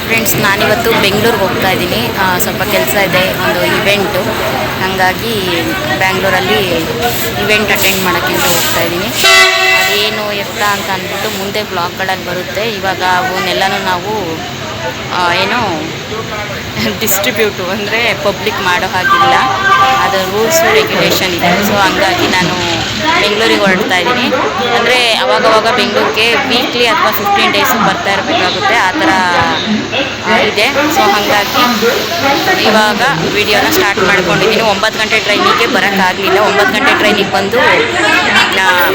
Friends, ನಾನಿವತ್ತು ಬೆಂಗಳೂರಿಗೆ ಹೋಗ್ತಾ ಇದ್ದೀನಿ. ಸ್ವಲ್ಪ ಕೆಲಸ ಇದೆ, ಒಂದು ಇವೆಂಟು. ಹಾಗಾಗಿ ಬ್ಯಾಂಗ್ಳೂರಲ್ಲಿ ಇವೆಂಟ್ ಅಟೆಂಡ್ ಮಾಡೋಕ್ಕೆ ಹೋಗ್ತಾ ಇದ್ದೀನಿ. ಅದೇನು ಎತ್ತ ಅಂತ ಅಂದ್ಬಿಟ್ಟು ಮುಂದೆ ಬ್ಲಾಗ್ಗಳಲ್ಲಿ ಬರುತ್ತೆ. ಇವಾಗ ಅವನ್ನೆಲ್ಲನೂ ನಾವು ಏನು ಡಿಸ್ಟ್ರಿಬ್ಯೂಟು ಅಂದರೆ ಪಬ್ಲಿಕ್ ಮಾಡೋ ಹಾಗಿಲ್ಲ, ಅದು ರೂಲ್ಸ್ ರೆಗ್ಯುಲೇಷನ್ ಇದೆ. ಸೊ ಹಂಗಾಗಿ ನಾನು ಬೆಂಗಳೂರಿಗೆ ಹೊರಡ್ತಾ ಇದ್ದೀನಿ. ಅಂದರೆ ಅವಾಗವಾಗ ಬೆಂಗಳೂರಿಗೆ ವೀಕ್ಲಿ ಅಥವಾ 15 ಡೇಸು ಬರ್ತಾ ಇರಬೇಕಾಗುತ್ತೆ, ಆ ಥರ ಇದೆ. ಸೊ ಹಾಗಾಗಿ ಇವಾಗ ವಿಡಿಯೋನ ಸ್ಟಾರ್ಟ್ ಮಾಡ್ಕೊಂಡಿದ್ದೀನಿ. 9 ಗಂಟೆ ಟ್ರೈನಿಗೆ ಬರೋಕ್ಕಾಗಲಿಲ್ಲ. 9 ಗಂಟೆ ಟ್ರೈನಿಗೆ ಬಂದು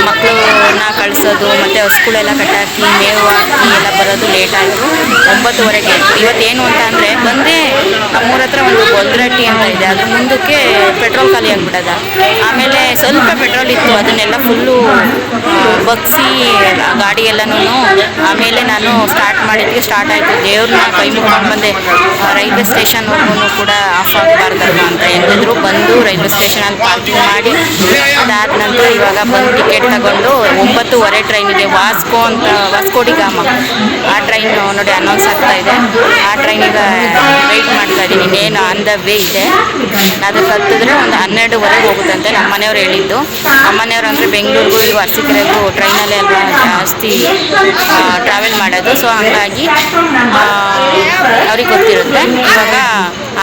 ಮಕ್ಕಳನ್ನ ಕಳಿಸೋದು ಮತ್ತು ಸ್ಕೂಲೆಲ್ಲ ಕಟ್ಟಾಕಿ ಮೇವು ಹಾಕಿ ಎಲ್ಲ ಬರೋದು ಲೇಟ್ ಆಯಿತು. 9:30 ಇವತ್ತೇನು ಅಂತ ಅಂದರೆ ಬಂದೇ ನಮ್ಮೂರ ಹತ್ರ ಒಂದು ಗೊಲ್ರಟ್ಟಿ ಅಂತ ಇದೆ, ಅದ್ರ ಮುಂದಕ್ಕೆ ಪೆಟ್ರೋಲ್ ಖಾಲಿ ಆಗಿಬಿಡೋದ. ಆಮೇಲೆ ಸ್ವಲ್ಪ ಪೆಟ್ರೋಲ್ ಇತ್ತು, ಅದನ್ನೆಲ್ಲ ಫುಲ್ಲು ಬಗ್ಸಿ ಗಾಡಿ ಎಲ್ಲನೂ. ಆಮೇಲೆ ನಾನು ಸ್ಟಾರ್ಟ್ ಆಯಿತು. ದೇವ್ರನ್ನ ಕೈ ಮುಗ್ಕೊಂಡು ಬಂದೆ. ರೈಲ್ವೆ ಸ್ಟೇಷನ್ವರೆಗೂ ಕೂಡ ಆಫ್ ಆಗಬಾರ್ದಲ್ವ ಅಂತ ಹೇಳಿದ್ರು. ಬಂದು ರೈಲ್ವೆ ಸ್ಟೇಷನಲ್ಲಿ ಪಾರ್ಕಿಂಗ್ ಮಾಡಿ ಅದಾದ ನಂತರ ಇವಾಗ ಬಂದು ಟಿಕೆಟ್ ತಗೊಂಡು 9:30 ಟ್ರೈನಿಗೆ ವಾಸ್ಕೋಡಿ ಗಾಮ ಆ ಟ್ರೈನ್ ನೋಡಿ ಅನೌನ್ಸ್ ಆಗ್ತಾ ಇದೆ. ಆ ಟ್ರೈನಿಗೆ ವೆಯ್ಟ್ ಮಾಡ್ತಾ ಇದ್ದೀನಿ. ಇನ್ನೇನು ಆನ್ ದ ವೇ ಇದೆ. ಅದಕ್ಕೆ ಹತ್ತಿದ್ರೆ ಒಂದು 12:30 ಹೋಗುತ್ತಂತೆ ನಮ್ಮ ಮನೆಯವ್ರು ಹೇಳಿದ್ದು. ನಮ್ಮ ಮನೆಯವ್ರು ಅಂದರೆ ಬೆಂಗಳೂರಿಗೂ ಇದು ಅರಸೀಕೆರೆಗೂ ಟ್ರೈನಲ್ಲೇ ಅಲ್ವಾ ಜಾಸ್ತಿ ಟ್ರಾವೆಲ್ ಮಾಡೋದು. ಸೊ ಹಾಗಾಗಿ ಅವ್ರಿಗೆ ಗೊತ್ತಿರುತ್ತೆ. ಇವಾಗ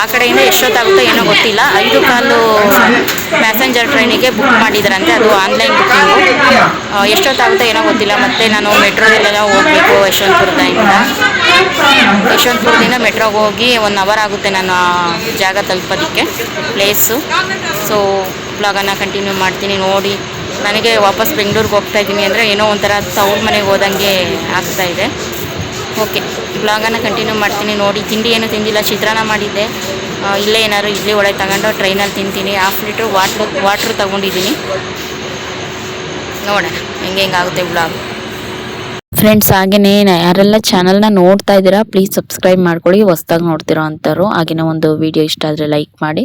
ಆ ಕಡೆಯಿಂದ ಎಷ್ಟೊತ್ತಾಗುತ್ತೋ ಏನೋ ಗೊತ್ತಿಲ್ಲ. 5:15 ಪ್ಯಾಸೆಂಜರ್ ಟ್ರೈನಿಗೆ ಬುಕ್ ಮಾಡಿದ್ರಂತೆ, ಅದು ಆನ್ಲೈನ್ ಬುಕ್ಕಿಂಗು. ಎಷ್ಟೊತ್ತಾಗುತ್ತೋ ಏನೋ ಗೊತ್ತಿಲ್ಲ. ಮತ್ತು ನಾನು ಮೆಟ್ರೋದಲ್ಲೆಲ್ಲ ಹೋಗಬೇಕು ಯಶವಂತಪುರದಿಂದ ಮೆಟ್ರೋಗೆ ಹೋಗಿ 1 ಅವರ್ ಆಗುತ್ತೆ ನಾನು ಜಾಗ ತಲುಪೋದಕ್ಕೆ, ಪ್ಲೇಸು. ಸೊ ಬ್ಲಾಗನ್ನು ಕಂಟಿನ್ಯೂ ಮಾಡ್ತೀನಿ. ನೋಡಿ, ನನಗೆ ವಾಪಸ್ ಬೆಂಗಳೂರಿಗೆ ಹೋಗ್ತಾ ಇದ್ದೀನಿ ಅಂದರೆ ಏನೋ ಒಂಥರ ತವ್ರ ಮನೆಗೆ ಹೋದಂಗೆ ಆಗ್ತಾಯಿದೆ. ಓಕೆ, ಬ್ಲಾಗನ್ನು ಕಂಟಿನ್ಯೂ ಮಾಡ್ತೀನಿ. ನೋಡಿ, ತಿಂಡಿ ಏನೂ ತಿಂದಿಲ್ಲ, ಚಿತ್ರಾನ್ನ ಮಾಡಿದ್ದೆ. ಇಲ್ಲೇ ಏನಾದ್ರು ಇಡ್ಲಿ ವಡೆ ತಗೊಂಡು ಟ್ರೈನಲ್ಲಿ ತಿಂತೀನಿ. 1/2 ಲೀಟ್ರ್ ವಾಟ್ರ್ ತೊಗೊಂಡಿದ್ದೀನಿ. ನೋಡೋಣ ಹೆಂಗಾಗುತ್ತೆ ಬ್ಲಾಗ್. ಫ್ರೆಂಡ್ಸ್, ಹಾಗೆಯೇ ಯಾರೆಲ್ಲ ಚಾನಲ್ನ ನೋಡ್ತಾ ಇದ್ದೀರಾ ಪ್ಲೀಸ್ ಸಬ್ಸ್ಕ್ರೈಬ್ ಮಾಡ್ಕೊಳ್ಳಿ. ಹೊಸ್ದಾಗಿ ನೋಡ್ತಿರೋ ಅಂಥವ್ರು. ಹಾಗೆಯೇ ಒಂದು ವಿಡಿಯೋ ಇಷ್ಟ ಆದರೆ ಲೈಕ್ ಮಾಡಿ,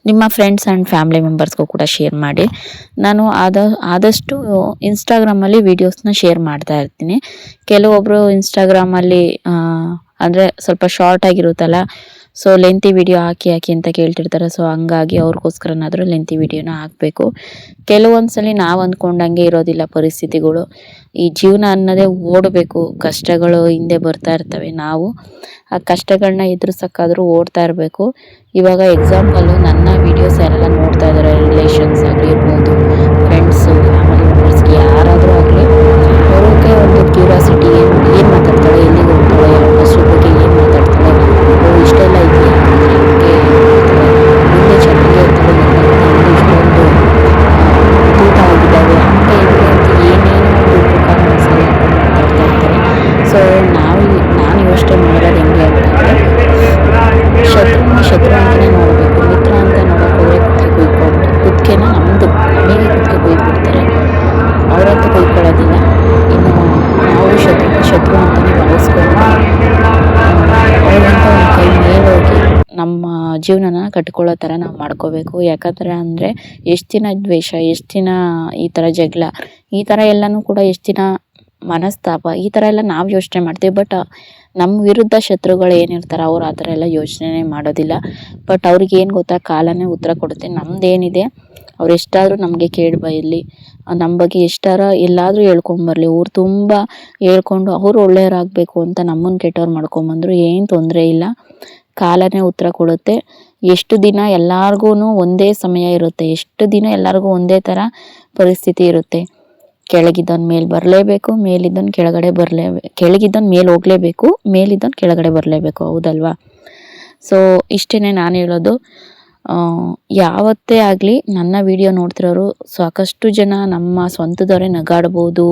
ನಿಮ್ಮ ಫ್ರೆಂಡ್ಸ್ ಆ್ಯಂಡ್ ಫ್ಯಾಮಿಲಿ ಮೆಂಬರ್ಸ್ಗೂ ಕೂಡ ಶೇರ್ ಮಾಡಿ. ನಾನು ಆದಷ್ಟು ಇನ್ಸ್ಟಾಗ್ರಾಮಲ್ಲಿ ವೀಡಿಯೋಸ್ನ ಶೇರ್ ಮಾಡ್ತಾ ಇರ್ತೀನಿ. ಕೆಲವೊಬ್ಬರು ಇನ್ಸ್ಟಾಗ್ರಾಮಲ್ಲಿ ಅಂದರೆ ಸ್ವಲ್ಪ ಶಾರ್ಟ್ ಆಗಿರುತ್ತಲ್ಲ, ಸೊ ಲೆಂತಿ ವಿಡಿಯೋ ಹಾಕಿ ಅಂತ ಕೇಳ್ತಿರ್ತಾರೆ. ಸೊ ಹಂಗಾಗಿ ಅವ್ರಿಗೋಸ್ಕರನಾದರೂ ಲೆಂತಿ ವಿಡಿಯೋನ ಹಾಕಬೇಕು. ಕೆಲವೊಂದ್ಸಲಿ ನಾವು ಅಂದ್ಕೊಂಡಂಗೆ ಇರೋದಿಲ್ಲ ಪರಿಸ್ಥಿತಿಗಳು. ಈ ಜೀವನ ಅನ್ನೋದೇ ಓಡಬೇಕು, ಕಷ್ಟಗಳು ಹಿಂದೆ ಬರ್ತಾ ಇರ್ತವೆ. ನಾವು ಆ ಕಷ್ಟಗಳನ್ನ ಎದುರಿಸೋಕ್ಕಾದರೂ ಓಡ್ತಾ ಇರಬೇಕು. ಇವಾಗ ಎಕ್ಸಾಂಪಲು ನನ್ನ ವೀಡಿಯೋಸ್ ಯಾರೆಲ್ಲ ನೋಡ್ತಾ ಇದ್ದಾರೆ, ರಿಲೇಷನ್ಸ್ ಆಗಿರ್ಬೋದು, ಫ್ರೆಂಡ್ಸು, ಫ್ಯಾಮಿಲಿ ಮೆಂಬರ್ಸ್ಗೆ ಯಾರಾದರೂ ಆಗಲಿ, ಅವ್ರಿಗೆ ಒಂದು ಕ್ಯೂರಿಯಾಸಿಟಿ, ಏನು ಮಾತಾಡ್ತಾಳೆ, ಎಲ್ಲಿಗೆ ಹೋಗ್ತಾಳೆ, ಯಾವ ಬಸ್ಸು ಬಗ್ಗೆ ಏನು ಮಾತಾಡ್ತಾಳೆ, ಇಷ್ಟೆಲ್ಲ ಇದೆಯಾ, ಹಿಂಗೆ ಮುಂದೆ ಚೆನ್ನಾಗೇ ಇರ್ತಾಳೆ, ಇಷ್ಟೊಂದು ತೂಕ ಆಗಿದ್ದಾವೆ ಅಂತ ಏನೇನೋ ದುಡ್ಡು ಕಾರಣಸಲ್ಲ ಮಾತಾಡ್ತಾ ಇರ್ತಾರೆ. ಸೊ ನಾನು ಯೋಚನೆ ಮಾಡೋದು ಹೆಂಗೆ ಅಂತಂದರೆ, ಶತ್ರು ಅಂತಲೇ ನೋಡಬೇಕು, ಮಿತ್ರ ಅಂತ ನೋಡೋಕ್ಕೋದ್ರೆ ಕುತ್ತಿಗೆನ ನಮಗೆ ಕುತ್ತಿಗೆ ಕೊಯ್ದುಬಿಡ್ತಾರೆ. ಅವರಂತೂ ಕೊಯ್ಕೊಳ್ಳೋದಿಲ್ಲ. ಇನ್ನು ನಾವು ಶತ್ರು ಅಂತಲೇ ಭಾವಿಸ್ಕೊಂಡು ಅವ್ರಿಗಂತ ಒಂದು ಕೈ ಮೇಲೋಗಿ ನಮ್ಮ ಜೀವನನ ಕಟ್ಕೊಳ್ಳೋ ಥರ ನಾವು ಮಾಡ್ಕೋಬೇಕು. ಯಾಕಂದರೆ ಅಂದರೆ ಎಷ್ಟು ದಿನ ದ್ವೇಷ, ಎಷ್ಟು ದಿನ ಈ ಥರ ಜಗಳ, ಈ ಥರ ಎಲ್ಲನೂ ಕೂಡ ಎಷ್ಟು ದಿನ ಮನಸ್ತಾಪ, ಈ ಥರ ಎಲ್ಲ ನಾವು ಯೋಚನೆ ಮಾಡ್ತೀವಿ. ಬಟ್ ನಮ್ಮ ವಿರುದ್ಧ ಶತ್ರುಗಳು ಏನಿರ್ತಾರೆ ಅವ್ರು ಆ ಥರ ಎಲ್ಲ ಯೋಚನೆ ಮಾಡೋದಿಲ್ಲ. ಬಟ್ ಅವ್ರಿಗೆ ಏನು ಗೊತ್ತಾ, ಕಾಲನೇ ಉತ್ತರ ಕೊಡುತ್ತೆ. ನಮ್ಮದೇನಿದೆ ಅವ್ರು ಎಷ್ಟಾದರೂ ನಮಗೆ ಕೇಳಿ ಬೈಲಿ, ನಮ್ಮ ಬಗ್ಗೆ ಎಷ್ಟಾರ ಎಲ್ಲಾದರೂ ಹೇಳ್ಕೊಂಬರ್ಲಿ, ಊರು ತುಂಬ ಹೇಳ್ಕೊಂಡು ಅವ್ರು ಒಳ್ಳೆಯವರಾಗಬೇಕು ಅಂತ ನಮ್ಮನ್ನು ಕೆಟ್ಟವ್ರು ಮಾಡ್ಕೊಂಬಂದ್ರು ಏನು ತೊಂದರೆ ಇಲ್ಲ. ಕಾಲನೇ ಉತ್ತರ ಕೊಡುತ್ತೆ. ಎಷ್ಟು ದಿನ ಎಲ್ಲರಿಗೂ ಒಂದೇ ಸಮಯ ಇರುತ್ತೆ, ಎಷ್ಟು ದಿನ ಎಲ್ಲರಿಗೂ ಒಂದೇ ಥರ ಪರಿಸ್ಥಿತಿ ಇರುತ್ತೆ. ಕೆಳಗಿದ್ದವನು ಮೇಲೆ ಬರಲೇಬೇಕು, ಮೇಲಿದ್ದವನು ಕೆಳಗಿದ್ದವನು ಮೇಲೆ ಹೋಗಲೇಬೇಕು, ಮೇಲಿದ್ದವನು ಕೆಳಗಡೆ ಬರಲೇಬೇಕು, ಹೌದಲ್ವಾ? ಸೊ ಇಷ್ಟೇ ನಾನು ಹೇಳೋದು. ಯಾವತ್ತೇ ಆಗಲಿ ನನ್ನ ವಿಡಿಯೋ ನೋಡ್ತಿರೋರು ಸಾಕಷ್ಟು ಜನ ನಮ್ಮ ಸ್ವಂತದವರೇ ನಗಾಡ್ಬೋದು,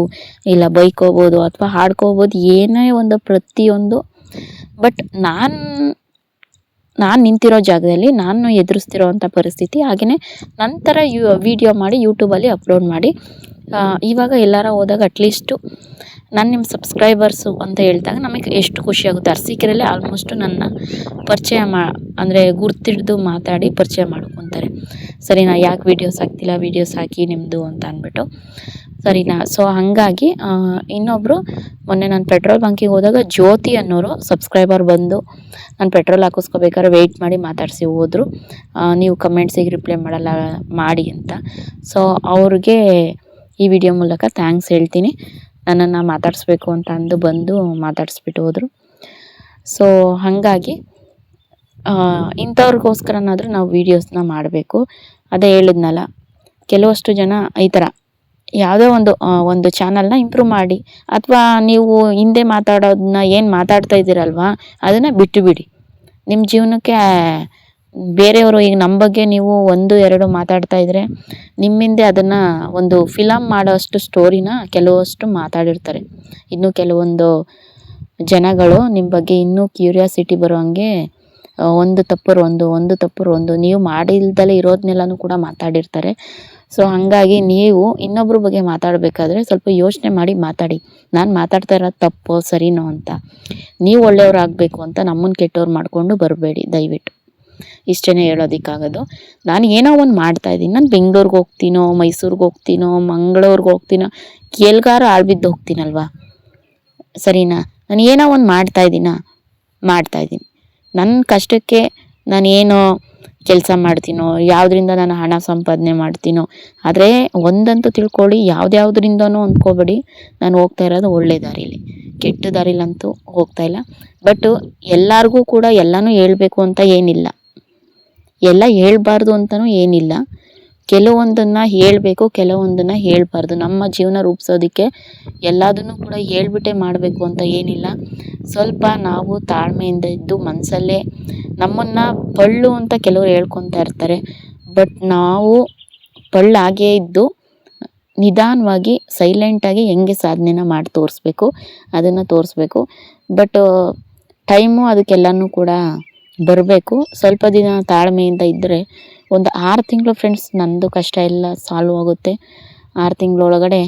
ಇಲ್ಲ ಬೈಕೋಬೋದು, ಅಥವಾ ಹಾಡ್ಕೋಬೋದು, ಏನೇ ಒಂದು ಪ್ರತಿಯೊಂದು. ಬಟ್ ನಾನು ನಿಂತಿರೋ ಜಾಗದಲ್ಲಿ ನಾನು ಎದುರಿಸ್ತಿರೋ ಅಂಥ ಪರಿಸ್ಥಿತಿ, ಹಾಗೆಯೇ ನಂತರ ವಿಡಿಯೋ ಮಾಡಿ ಯೂಟ್ಯೂಬಲ್ಲಿ ಅಪ್ಲೋಡ್ ಮಾಡಿ ಇವಾಗ ಎಲ್ಲಾರ ಹೋದಾಗ ಅಟ್ಲೀಸ್ಟು ನಾನು ನಿಮ್ಮ ಸಬ್ಸ್ಕ್ರೈಬರ್ಸು ಅಂತ ಹೇಳಿದಾಗ ನಮಗೆ ಎಷ್ಟು ಖುಷಿಯಾಗುತ್ತೆ. ಅರಸೀಕೆರೆಯಲ್ಲೇ ಆಲ್ಮೋಸ್ಟು ನನ್ನ ಪರಿಚಯ ಅಂದರೆ ಗುರ್ತಿಡ್ದು ಮಾತಾಡಿ ಪರಿಚಯ ಮಾಡ್ಕೊತಾರೆ. ಸರಿನಾ, ಯಾಕೆ ವೀಡಿಯೋಸ್ ಹಾಕ್ತಿಲ್ಲ, ವೀಡಿಯೋಸ್ ಹಾಕಿ ನಿಮ್ಮದು ಅಂತ ಅಂದ್ಬಿಟ್ಟು. ಸರಿನಾ, ಸೊ ಹಾಗಾಗಿ ಇನ್ನೊಬ್ಬರು ಮೊನ್ನೆ ನಾನು ಪೆಟ್ರೋಲ್ ಬಂಕಿಗೆ ಹೋದಾಗ ಜ್ಯೋತಿ ಅನ್ನೋರು ಸಬ್ಸ್ಕ್ರೈಬರ್ ಬಂದು ನಾನು ಪೆಟ್ರೋಲ್ ಹಾಕಿಸ್ಕೋಬೇಕಾದ್ರೆ ವೆಯ್ಟ್ ಮಾಡಿ ಮಾತಾಡಿಸಿ ಹೋದರು. ನೀವು ಕಮೆಂಟ್ಸಿಗೆ ರಿಪ್ಲೈ ಮಾಡಲ್ಲ ಮಾಡಿ ಅಂತ. ಸೊ ಅವ್ರಿಗೆ ಈ ವಿಡಿಯೋ ಮೂಲಕ ಥ್ಯಾಂಕ್ಸ್ ಹೇಳ್ತೀನಿ. ನನ್ನನ್ನು ಮಾತಾಡಿಸ್ಬೇಕು ಅಂತ ಅಂದು ಬಂದು ಮಾತಾಡಿಸ್ಬಿಟ್ಟು ಹೋದರು. ಸೊ ಹಾಗಾಗಿ ಇಂಥವ್ರಿಗೋಸ್ಕರನಾದರೂ ನಾವು ವೀಡಿಯೋಸ್ನ ಮಾಡಬೇಕು. ಅದೇ ಹೇಳಿದ್ನಲ್ಲ, ಕೆಲವಷ್ಟು ಜನ ಈ ಥರ ಯಾವುದೋ ಒಂದು ಚಾನಲ್ನ ಇಂಪ್ರೂವ್ ಮಾಡಿ, ಅಥವಾ ನೀವು ಹಿಂದೆ ಮಾತಾಡೋದನ್ನ ಏನು ಮಾತಾಡ್ತಾ ಇದ್ದೀರಲ್ವ ಅದನ್ನು ಬಿಟ್ಟು ಬಿಡಿ. ನಿಮ್ಮ ಜೀವನಕ್ಕೆ ಬೇರೆಯವರು ಈಗ ನಮ್ಮ ಬಗ್ಗೆ ನೀವು 1-2 ಮಾತಾಡ್ತಾ ಇದ್ದರೆ ನಿಮ್ಮಿಂದೆ ಅದನ್ನು ಒಂದು ಫಿಲಮ್ ಮಾಡೋಷ್ಟು ಸ್ಟೋರಿನ ಕೆಲವಷ್ಟು ಮಾತಾಡಿರ್ತಾರೆ. ಇನ್ನು ಕೆಲವೊಂದು ಜನಗಳು ನಿಮ್ಮ ಬಗ್ಗೆ ಇನ್ನೂ ಕ್ಯೂರಿಯಾಸಿಟಿ ಬರೋ ಹಂಗೆ ಒಂದು ತಪ್ಪರು ಒಂದು ನೀವು ಮಾಡಿಲ್ದಲೇ ಇರೋದನ್ನೆಲ್ಲನೂ ಕೂಡ ಮಾತಾಡಿರ್ತಾರೆ. ಸೊ ಹಾಗಾಗಿ ನೀವು ಇನ್ನೊಬ್ಬರ ಬಗ್ಗೆ ಮಾತಾಡಬೇಕಾದ್ರೆ ಸ್ವಲ್ಪ ಯೋಚನೆ ಮಾಡಿ ಮಾತಾಡಿ. ನಾನು ಮಾತಾಡ್ತಾ ಇರೋದು ತಪ್ಪೋ ಸರಿನೋ ಅಂತ. ನೀವು ಒಳ್ಳೆಯವ್ರಾಗಬೇಕು ಅಂತ ನಮ್ಮನ್ನು ಕೆಟ್ಟವ್ರು ಮಾಡಿಕೊಂಡು ಬರಬೇಡಿ ದಯವಿಟ್ಟು. ಇಷ್ಟೇ ಹೇಳೋದಕ್ಕಾಗೋದು. ನಾನು ಏನೋ ಒಂದು ಮಾಡ್ತಾಯಿದ್ದೀನಿ. ನಾನು ಬೆಂಗಳೂರಿಗೆ ಹೋಗ್ತೀನೋ, ಮೈಸೂರಿಗೆ ಹೋಗ್ತೀನೋ, ಮಂಗಳೂರಿಗೆ ಹೋಗ್ತೀನೋ, ಎಲ್ಗಾರು ಆಳ್ಬಿದ್ದು ಹೋಗ್ತೀನಲ್ವ, ಸರಿನಾ. ನಾನು ಏನೋ ಒಂದು ಮಾಡ್ತಾಯಿದ್ದೀನಿ. ನನ್ನ ಕಷ್ಟಕ್ಕೆ ನಾನು ಏನೋ ಕೆಲಸ ಮಾಡ್ತೀನೋ, ಯಾವುದರಿಂದ ನಾನು ಹಣ ಸಂಪಾದನೆ ಮಾಡ್ತೀನೋ. ಆದರೆ ಒಂದಂತೂ ತಿಳ್ಕೊಳ್ಳಿ, ಯಾವುದ್ಯಾವುದರಿಂದನೂ ಅಂದ್ಕೋಬೇಡಿ, ನಾನು ಹೋಗ್ತಾ ಇರೋದು ಒಳ್ಳೆ ದಾರಿಲಿ, ಕೆಟ್ಟ ದಾರಿಲಂತೂ ಹೋಗ್ತಾಯಿಲ್ಲ. ಬಟ್ ಎಲ್ಲರಿಗೂ ಕೂಡ ಎಲ್ಲನೂ ಹೇಳ್ಬೇಕು ಅಂತ ಏನಿಲ್ಲ, ಎಲ್ಲ ಹೇಳ್ಬಾರ್ದು ಅಂತಲೂ ಏನಿಲ್ಲ. ಕೆಲವೊಂದನ್ನು ಹೇಳಬೇಕು, ಕೆಲವೊಂದನ್ನು ಹೇಳಬಾರ್ದು. ನಮ್ಮ ಜೀವನ ರೂಪಿಸೋದಕ್ಕೆ ಎಲ್ಲದನ್ನು ಕೂಡ ಹೇಳ್ಬಿಟ್ಟೇ ಮಾಡಬೇಕು ಅಂತ ಏನಿಲ್ಲ. ಸ್ವಲ್ಪ ನಾವು ತಾಳ್ಮೆಯಿಂದ ಇದ್ದು ಮನಸ್ಸಲ್ಲೇ ನಮ್ಮನ್ನು ಪಳ್ಳು ಅಂತ ಕೆಲವರು ಹೇಳ್ಕೊತಾ ಇರ್ತಾರೆ. ಬಟ್ ನಾವು ಪಳ್ಳಾಗೇ ಇದ್ದು ನಿಧಾನವಾಗಿ ಸೈಲೆಂಟಾಗಿ ಹೆಂಗೆ ಸಾಧನೆನ ಮಾಡಿ ತೋರಿಸ್ಬೇಕು ಅದನ್ನು ತೋರಿಸ್ಬೇಕು. ಬಟ್ ಟೈಮು ಅದಕ್ಕೆಲ್ಲನೂ ಕೂಡ ಬರಬೇಕು. ಸ್ವಲ್ಪ ದಿನ ತಾಳ್ಮೆಯಿಂದ ಇದ್ದರೆ ಒಂದು 6 ತಿಂಗಳು ಫ್ರೆಂಡ್ಸ್ ನನ್ನದು ಕಷ್ಟ ಎಲ್ಲ ಸಾಲ್ವ್ ಆಗುತ್ತೆ. 6 ತಿಂಗಳೊಳಗಡೆ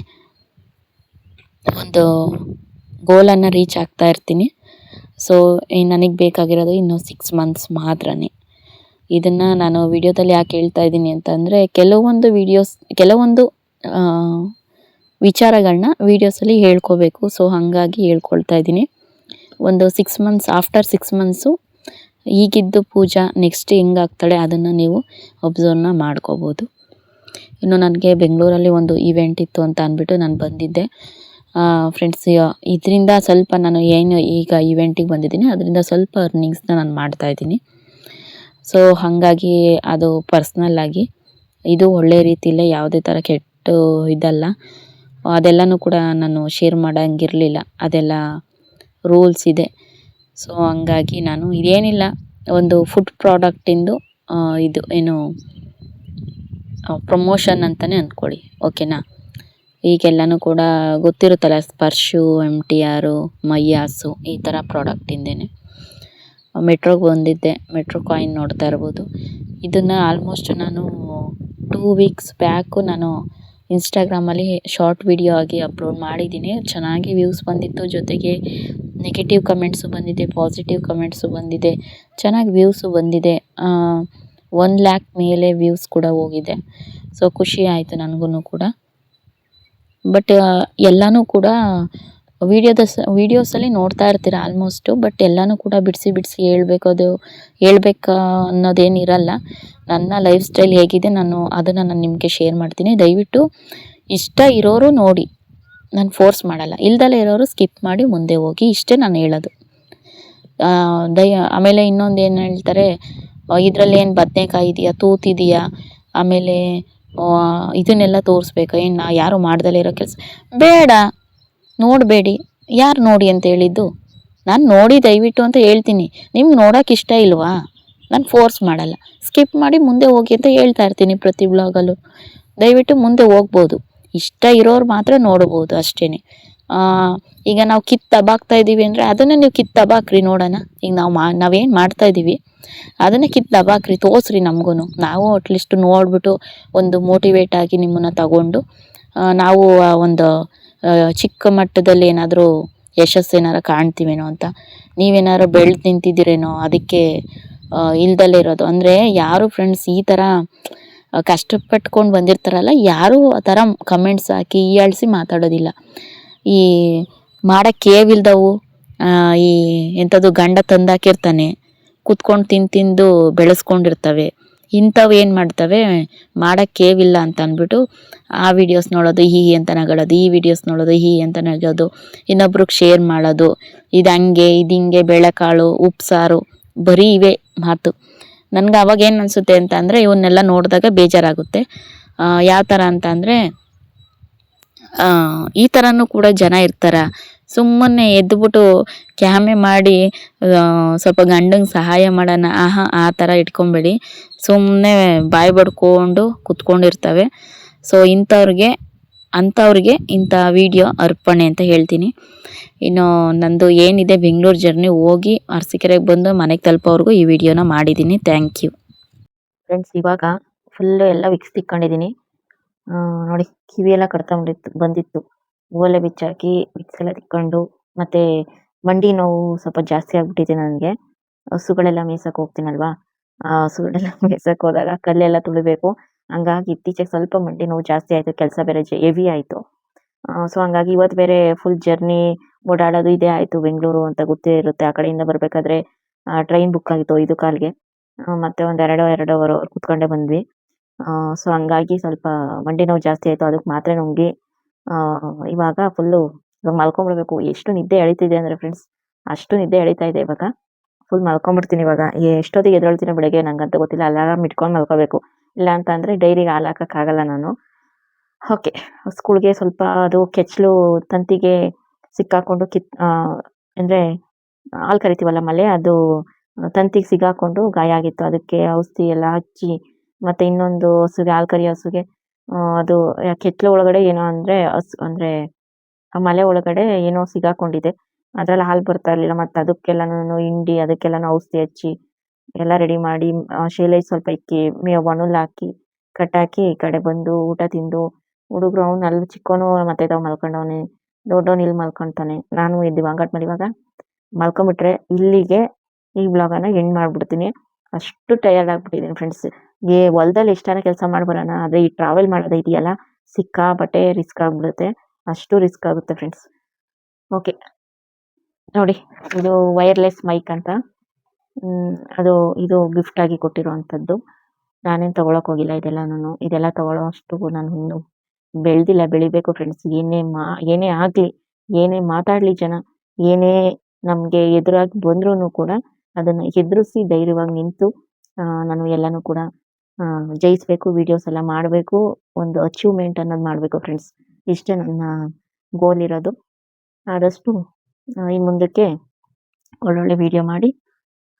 ಒಂದು ಗೋಲನ್ನು ರೀಚ್ ಆಗ್ತಾ ಇರ್ತೀನಿ. ಸೊ ನನಗೆ ಬೇಕಾಗಿರೋದು ಇನ್ನೂ 6 ಮಂತ್ಸ್ ಮಾತ್ರನೇ. ಇದನ್ನು ನಾನು ವಿಡಿಯೋದಲ್ಲಿ ಯಾಕೆ ಹೇಳ್ತಾ ಇದ್ದೀನಿ ಅಂತಂದರೆ, ಕೆಲವೊಂದು ವಿಚಾರಗಳನ್ನ ವೀಡಿಯೋಸಲ್ಲಿ ಹೇಳ್ಕೋಬೇಕು. ಸೊ ಹಾಗಾಗಿ ಹೇಳ್ಕೊಳ್ತಾ ಇದ್ದೀನಿ. ಒಂದು 6 ಮಂತ್ಸ್, ಆಫ್ಟರ್ 6 ಮಂತ್ಸು ಈಗಿದ್ದು ಪೂಜಾ ನೆಕ್ಸ್ಟ್ ಹೆಂಗಾಗ್ತಾಳೆ ಅದನ್ನು ನೀವು ಅಬ್ಸರ್ವ್ನ ಮಾಡ್ಕೋಬೋದು. ಇನ್ನು ನನಗೆ ಬೆಂಗಳೂರಲ್ಲಿ ಒಂದು ಈವೆಂಟ್ ಇತ್ತು ಅಂತ ಅಂದ್ಬಿಟ್ಟು ನಾನು ಬಂದಿದ್ದೆ ಫ್ರೆಂಡ್ಸ್. ಇದರಿಂದ ಸ್ವಲ್ಪ ನಾನು ಏನು ಈಗ ಈವೆಂಟಿಗೆ ಬಂದಿದ್ದೀನಿ ಅದರಿಂದ ಸ್ವಲ್ಪ ಅರ್ನಿಂಗ್ಸ್ನ ನಾನು ಮಾಡ್ತಾಯಿದ್ದೀನಿ. ಸೊ ಹಾಗಾಗಿ ಅದು ಪರ್ಸ್ನಲ್ಲಾಗಿ ಇದು ಒಳ್ಳೆಯ ರೀತಿಯಲ್ಲೇ ಯಾವುದೇ ಥರ ಕೆಟ್ಟ ಇದಲ್ಲ. ಅದೆಲ್ಲನೂ ಕೂಡ ನಾನು ಶೇರ್ ಮಾಡೋಂಗಿರಲಿಲ್ಲ, ಅದೆಲ್ಲ ರೂಲ್ಸ್ ಇದೆ. ಸೊ ಹಂಗಾಗಿ ನಾನು ಇದೇನಿಲ್ಲ, ಒಂದು ಫುಡ್ ಪ್ರಾಡಕ್ಟಿಂದು ಇದು ಏನು ಪ್ರಮೋಷನ್ ಅಂತಲೇ ಅಂದ್ಕೊಳ್ಳಿ, ಓಕೆನಾ. ಈಗೆಲ್ಲನೂ ಕೂಡ ಗೊತ್ತಿರುತ್ತಲ್ಲ, ಸ್ಪರ್ಶು, MTR, ಮಯ್ಯಾಸು ಈ ಥರ ಪ್ರಾಡಕ್ಟಿಂದೇನೆ. ಮೆಟ್ರೋಗೆ ಬಂದಿದ್ದೆ, ಮೆಟ್ರೋ ಕಾಯಿನ್ ನೋಡ್ತಾ ಇರ್ಬೋದು. ಇದನ್ನು ಆಲ್ಮೋಸ್ಟ್ ನಾನು 2 ವೀಕ್ಸ್ ಬ್ಯಾಕು ನಾನು ಇನ್ಸ್ಟಾಗ್ರಾಮಲ್ಲಿ ಶಾರ್ಟ್ ವಿಡಿಯೋ ಆಗಿ ಅಪ್ಲೋಡ್ ಮಾಡಿದ್ದೀನಿ. ಚೆನ್ನಾಗಿ ವ್ಯೂಸ್ ಬಂದಿತ್ತು, ಜೊತೆಗೆ ನೆಗೆಟಿವ್ ಕಮೆಂಟ್ಸು ಬಂದಿದೆ, ಪಾಸಿಟಿವ್ ಕಮೆಂಟ್ಸು ಬಂದಿದೆ, ಚೆನ್ನಾಗಿ ವ್ಯೂಸು ಬಂದಿದೆ. 1 ಲ್ಯಾಕ್ ಮೇಲೆ ವ್ಯೂಸ್ ಕೂಡ ಹೋಗಿದೆ. ಸೊ ಖುಷಿ ಆಯಿತು ನನಗೂ ಕೂಡ. ಬಟ್ ಎಲ್ಲನೂ ಕೂಡ ವೀಡಿಯೋಸಲ್ಲಿ ನೋಡ್ತಾ ಇರ್ತೀರ ಆಲ್ಮೋಸ್ಟು. ಬಟ್ ಎಲ್ಲನೂ ಕೂಡ ಬಿಡಿಸಿ ಹೇಳ್ಬೇಕು ಅನ್ನೋದೇನಿರಲ್ಲ. ನನ್ನ ಲೈಫ್ ಸ್ಟೈಲ್ ಹೇಗಿದೆ ಅದನ್ನು ನಾನು ನಿಮಗೆ ಶೇರ್ ಮಾಡ್ತೀನಿ. ದಯವಿಟ್ಟು ಇಷ್ಟ ಇರೋರು ನೋಡಿ, ನಾನು ಫೋರ್ಸ್ ಮಾಡಲ್ಲ. ಇಲ್ದಲೇ ಇರೋರು ಸ್ಕಿಪ್ ಮಾಡಿ ಮುಂದೆ ಹೋಗಿ, ಇಷ್ಟೇ ನಾನು ಹೇಳೋದು. ಆಮೇಲೆ ಇನ್ನೊಂದು ಏನು ಹೇಳ್ತಾರೆ, ಇದರಲ್ಲಿ ಏನು ಬದನೆಕಾಯಿ ಇದೆಯಾ, ತೂತಿದೆಯಾ, ಆಮೇಲೆ ಇದನ್ನೆಲ್ಲ ತೋರಿಸ್ಬೇಕಾ, ಏನು ಯಾರು ಮಾಡ್ದಲೇ ಇರೋ ಕೆಲಸ ಬೇಡ, ನೋಡಬೇಡಿ. ಯಾರು ನೋಡಿ ಅಂತ ಹೇಳಿದ್ದು? ನಾನು ನೋಡಿ ದಯವಿಟ್ಟು ಅಂತ ಹೇಳ್ತೀನಿ. ನಿಮ್ಗೆ ನೋಡೋಕೆ ಇಷ್ಟ ಇಲ್ವಾ, ನಾನು ಫೋರ್ಸ್ ಮಾಡಲ್ಲ. ಸ್ಕಿಪ್ ಮಾಡಿ ಮುಂದೆ ಹೋಗಿ ಅಂತ ಹೇಳ್ತಾ ಇರ್ತೀನಿ ಪ್ರತಿ ಬ್ಲಾಗಲ್ಲೂ. ದಯವಿಟ್ಟು ಮುಂದೆ ಹೋಗ್ಬೋದು, ಇಷ್ಟ ಇರೋರು ಮಾತ್ರ ನೋಡ್ಬೋದು ಅಷ್ಟೇ. ಈಗ ನಾವು ದಬಾಕ್ತಾ ಇದ್ದೀವಿ ಅಂದರೆ ಅದನ್ನು ನೀವು ದಬಾಕ್ರಿ ನೋಡೋಣ. ಈಗ ನಾವೇನು ಮಾಡ್ತಾಯಿದ್ದೀವಿ ಅದನ್ನು ದಬಾಕ್ರಿ, ತೋರಿಸ್ರಿ ನಮಗೂ. ನಾವು ಅಟ್ಲೀಸ್ಟ್ ನೋಡಿಬಿಟ್ಟು ಒಂದು ಮೋಟಿವೇಟ್ ಆಗಿ ನಿಮ್ಮನ್ನು ತಗೊಂಡು ನಾವು ಆ ಒಂದು ಚಿಕ್ಕ ಮಟ್ಟದಲ್ಲಿ ಏನಾದರೂ ಯಶಸ್ಸೇನಾರು ಕಾಣ್ತೀವೇನೋ ಅಂತ. ನೀವೇನಾದ್ರು ಬೆಳೆದು ನಿಂತಿದ್ದೀರೇನೋ ಅದಕ್ಕೆ ಇಲ್ದಲೇ ಇರೋದು. ಅಂದರೆ ಯಾರು ಫ್ರೆಂಡ್ಸ್ ಈ ಥರ ಕಷ್ಟಪಟ್ಕೊಂಡು ಬಂದಿರ್ತಾರಲ್ಲ, ಯಾರೂ ಆ ಥರ ಕಮೆಂಟ್ಸ್ ಹಾಕಿ ಹೀಯಾಳಿಸಿ ಮಾತಾಡೋದಿಲ್ಲ. ಈ ಮಾಡಕ್ಕೆ ಕೇವಿಲ್ದವು ಈ ಎಂಥದ್ದು ಗಂಡ ತಂದಾಕಿರ್ತಾನೆ, ಕುತ್ಕೊಂಡು ತಿಂದು ಬೆಳೆಸ್ಕೊಂಡಿರ್ತವೆ. ಇಂಥವು ಏನು ಮಾಡ್ತವೆ, ಮಾಡಕ್ಕೆ ಕೇವಿಲ್ಲ ಅಂತ ಅಂದ್ಬಿಟ್ಟು ಆ ವಿಡಿಯೋಸ್ ನೋಡೋದು ಹೀ ಅಂತ ನಗಳೋದು, ಈ ವಿಡಿಯೋಸ್ ನೋಡೋದು ಹೀ ಅಂತ ನಗೋದು, ಇನ್ನೊಬ್ರಿಗೆ ಶೇರ್ ಮಾಡೋದು, ಇದು ಹಂಗೆ ಇದು ಹಿಂಗೆ, ಬೇಳೆಕಾಳು ಉಪ್ಸಾರು, ಬರೀ ಇವೆ ಮಾತು. ನನಗೆ ಅವಾಗ ಏನು ಅನಿಸುತ್ತೆ ಅಂತ ಅಂದರೆ, ಇವನ್ನೆಲ್ಲ ನೋಡಿದಾಗ ಬೇಜಾರಾಗುತ್ತೆ. ಯಾವ ಥರ ಅಂತ ಅಂದರೆ, ಈ ಥರನೂ ಕೂಡ ಜನ ಇರ್ತಾರೆ. ಸುಮ್ಮನೆ ಎದ್ದುಬಿಟ್ಟು ಕ್ಯಾಮೆ ಮಾಡಿ ಸ್ವಲ್ಪ ಗಂಡಂಗೆ ಸಹಾಯ ಮಾಡೋಣ ಆ ಥರ ಇಟ್ಕೊಬೇಡಿ. ಸುಮ್ಮನೆ ಬಾಯಿ ಬಡ್ಕೊಂಡು ಕುತ್ಕೊಂಡಿರ್ತವೆ. ಸೊ ಅಂಥವ್ರಿಗೆ ಇಂಥ ವಿಡಿಯೋ ಅರ್ಪಣೆ ಅಂತ ಹೇಳ್ತೀನಿ. ಇನ್ನು ನಂದು ಏನಿದೆ ಬೆಂಗಳೂರು ಜರ್ನಿ ಹೋಗಿ ಅರಸೀಕೆರೆಗೆ ಬಂದು ಮನೆಗೆ ತಲುಪೋವರೆಗೂ ಈ ವಿಡಿಯೋನ ಮಾಡಿದ್ದೀನಿ. Thank you friends. ಇವಾಗ ಫುಲ್ಲು ಎಲ್ಲ ವಿಕ್ಸ್ ತಿಕ್ಕೊಂಡಿದ್ದೀನಿ. ನೋಡಿ, ಕಿವಿಯೆಲ್ಲ ಬಂದಿತ್ತು. ಓಲೆ ಬಿಚ್ಚಾಕಿ ವಿಕ್ಸ್ ಎಲ್ಲ ತಿಕ್ಕೊಂಡು, ಮತ್ತು ಮಂಡಿ ನೋವು ಸ್ವಲ್ಪ ಜಾಸ್ತಿ ಆಗ್ಬಿಟ್ಟಿದೆ ನನಗೆ. ಹಸುಗಳೆಲ್ಲ ಮೇಯ್ಸಕ್ಕೆ ಹೋಗ್ತೀನಲ್ವಾ, ಹಸುಗಳೆಲ್ಲ ಮೇಯ್ಸಕ್ಕೆ ಹೋದಾಗ ಕಲ್ಲೆಲ್ಲ ತುಳಿಬೇಕು. ಹಂಗಾಗಿ ಇತ್ತೀಚೆಗೆ ಸ್ವಲ್ಪ ಮಂಡಿ ನೋವು ಜಾಸ್ತಿ ಆಯಿತು. ಕೆಲಸ ಬೇರೆ ಹೆವಿ ಆಯಿತು. ಸೊ ಹಂಗಾಗಿ ಇವತ್ತು ಬೇರೆ ಫುಲ್ ಜರ್ನಿ ಓಡಾಡೋದು ಇದೇ ಆಯಿತು. ಬೆಂಗಳೂರು ಅಂತ ಗೊತ್ತೇ ಇರುತ್ತೆ. ಆ ಕಡೆಯಿಂದ ಬರಬೇಕಾದ್ರೆ ಟ್ರೈನ್ ಬುಕ್ ಆಗಿತ್ತು 5 ಕಾಲ್ಗೆ. ಮತ್ತೆ ಒಂದು 2 ಅವರ್ ಕುತ್ಕೊಂಡೇ ಬಂದ್ವಿ. ಸೊ ಹಂಗಾಗಿ ಸ್ವಲ್ಪ ಮಂಡಿ ನೋವು ಜಾಸ್ತಿ ಆಯಿತು. ಅದಕ್ಕೆ ಮಾತ್ರೆ ನುಂಗಿ ಇವಾಗ ಫುಲ್ಲು ಮಲ್ಕೊಂಡ್ಬಿಡ್ಬೇಕು. ಎಷ್ಟು ನಿದ್ದೆ ಎಳೀತಿದೆ ಅಂದರೆ ಫ್ರೆಂಡ್ಸ್, ಅಷ್ಟು ನಿದ್ದೆ ಎಳೀತಾ ಇದೆ ಇವಾಗ. ಫುಲ್ ಮಲ್ಕೊಂಡ್ಬಿಡ್ತೀನಿ ಇವಾಗ. ಎಷ್ಟೊತ್ತಿಗೆ ಎದ್ದೇಳ್ತೀನಿ ಬೆಳಗ್ಗೆ ನಂಗಂತೂ ಗೊತ್ತಿಲ್ಲ. ಅಲಾರಾಮ್ ಇಟ್ಕೊಂಡು ಮಲ್ಕೋಬೇಕು. ಇಲ್ಲ ಅಂತ ಅಂದರೆ ಡೈರಿಗೆ ಹಾಲು ಹಾಕೋಕ್ಕಾಗಲ್ಲ ನಾನು. ಓಕೆ, ಸ್ಕೂಲ್ಗೆ ಸ್ವಲ್ಪ ಅದು ಕೆಚ್ಚಲು ತಂತಿಗೆ ಸಿಕ್ಕಾಕೊಂಡು ಅಂದರೆ ಹಾಲು ಕರಿತೀವಲ್ಲ ಮಲೆ, ಅದು ತಂತಿಗೆ ಸಿಗಾಕೊಂಡು ಗಾಯ ಆಗಿತ್ತು. ಅದಕ್ಕೆ ಔಷಧಿ ಎಲ್ಲ ಹಚ್ಚಿ, ಮತ್ತು ಇನ್ನೊಂದು ಹಸುಗೆ, ಹಾಲು ಕರಿಯೋ ಹಸುಗೆ ಅದು ಕೆಚ್ಚಲು ಒಳಗಡೆ ಏನೋ ಅಂದರೆ ಆ ಮಲೆ ಒಳಗಡೆ ಏನೋ ಸಿಗಾಕೊಂಡಿದೆ. ಅದ್ರಲ್ಲಿ ಹಾಲು ಬರ್ತಾ ಇರಲಿಲ್ಲ. ಮತ್ತು ಅದಕ್ಕೆಲ್ಲನೂ ಹಿಂಡಿ, ಅದಕ್ಕೆಲ್ಲನೂ ಔಷಧಿ ಹಚ್ಚಿ ಎಲ್ಲ ರೆಡಿ ಮಾಡಿ, ಶೇಲೆ ಸ್ವಲ್ಪ ಇಕ್ಕಿ, ಒಣಲ್ ಹಾಕಿ ಕಟ್ಟಾಕಿ ಈ ಕಡೆ ಬಂದು ಊಟ ತಿಂದು, ಹುಡುಗರು ಅಲ್ಲಿ ಚಿಕ್ಕವನು ಮತ್ತೆ ತಾವು ಮಲ್ಕೊಂಡವನೇ, ದೊಡ್ಡವನು ಇಲ್ಲಿ ಮಲ್ಕೊತಾನೆ. ನಾನು ಇವಾಗ ಮಲ್ಕೊಂಬಿಟ್ರೆ ಇಲ್ಲಿಗೆ ಈ ಬ್ಲಾಗನ್ನು ಎಂಡ್ ಮಾಡಿಬಿಡ್ತೀನಿ. ಅಷ್ಟು ಟಯರ್ಡ್ ಆಗಿಬಿಟ್ಟಿದ್ದೀನಿ ಫ್ರೆಂಡ್ಸ್. ಹೊಲದಲ್ಲಿ ಎಷ್ಟಾರ ಕೆಲಸ ಮಾಡ್ಬರೋಣ, ಆದರೆ ಈ ಟ್ರಾವೆಲ್ ಮಾಡೋದು ಇದೆಯಲ್ಲ, ಸಿಕ್ಕಾಪಟ್ಟೆ ರಿಸ್ಕ್ ಆಗಿಬಿಡುತ್ತೆ. ಅಷ್ಟು ರಿಸ್ಕ್ ಆಗುತ್ತೆ ಫ್ರೆಂಡ್ಸ್. ಓಕೆ ನೋಡಿ, ಇದು ವೈರ್ಲೆಸ್ ಮೈಕ್ ಅಂತ. ಇದು ಗಿಫ್ಟ್ ಆಗಿ ಕೊಟ್ಟಿರುವಂಥದ್ದು. ನಾನೇನು ತೊಗೊಳಕ್ಕೆ ಹೋಗಿಲ್ಲ ಇದೆಲ್ಲ ತೊಗೊಳ್ಳೋ ಅಷ್ಟು ನಾನು ಇನ್ನೂ ಬೆಳೆದಿಲ್ಲ. ಬೆಳಿಬೇಕು ಫ್ರೆಂಡ್ಸ್. ಏನೇ ಆಗಲಿ, ಏನೇ ಮಾತಾಡಲಿ ಜನ, ಏನೇ ನಮಗೆ ಎದುರಾಗಿ ಬಂದ್ರೂ ಕೂಡ ಅದನ್ನು ಎದುರಿಸಿ ಧೈರ್ಯವಾಗಿ ನಿಂತು ನಾನು ಎಲ್ಲನೂ ಕೂಡ ಜಯಿಸಬೇಕು. ವೀಡಿಯೋಸ್ ಎಲ್ಲ ಮಾಡಬೇಕು. ಒಂದು ಅಚೀವ್ಮೆಂಟ್ ಅನ್ನೋದು ಮಾಡಬೇಕು ಫ್ರೆಂಡ್ಸ್. ಇಷ್ಟೇ ನನ್ನ ಗೋಲ್ ಇರೋದು. ಆದಷ್ಟು ಇನ್ನು ಮುಂದಕ್ಕೆ ಒಳ್ಳೊಳ್ಳೆ ವಿಡಿಯೋ ಮಾಡಿ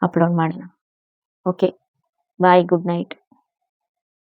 ಅಪ್ಲೋಡ್ ಮಾಡೋಣ. ಓಕೆ, ಬಾಯ್, ಗುಡ್ ನೈಟ್.